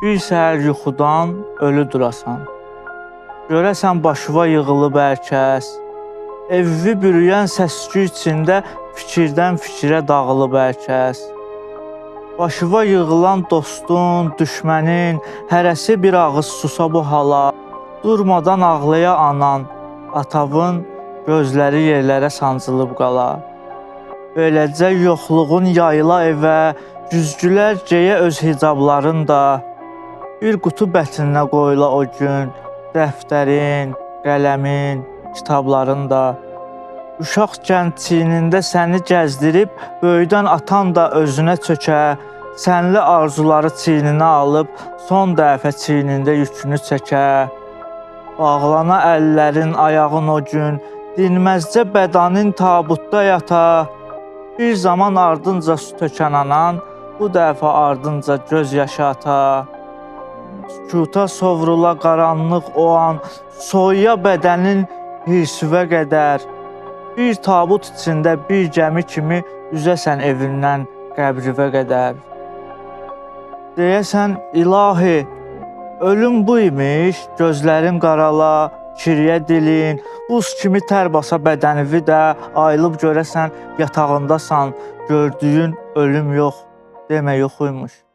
Bir səhər yuxudan ölü durasan. Görəsən başıva yığılıb hər kəs. Evi bürüyən səs-küy içində fikirdən fikrə dağılıb hər kəs. Başıva yığılan dostun, düşmənin, hərəsi bir ağız susa bu hala. Durmadan ağlaya anan, atavın gözləri yerlərə sancılıb qala. Beləcə yoxluğun yayıla evə, güzgülər geyə öz hicablarında. Bir qutu bətinə qoyula o gün, dəftərin, qələmin, kitabların da. Uşaq gənc çiynində səni gəzdirib, böyüdən atan da özünə çökə, sənli arzuları çiyninə alıb, son dəfə çiynində yükünü çəkə. Bağlana əllərin, ayağın o gün, dinməzcə bədanin tabutda yata. Bir zaman ardınca su tökən anan, bu dəfə ardınca göz yaşı ata. Sükuta sovrula qaranlıq o an, soyuya bədənin hirsüvə qədər. Bir tabut içində bir gəmi kimi üzəsən evindən qəbrivə qədər. Deyəsən, ilahi, ölüm bu imiş, gözlərin qarala, kiriyə dilin, buz kimi tər basa bədənivi də, ayılıb görəsən yatağındasan, gördüyün ölüm yox, demə yox imiş.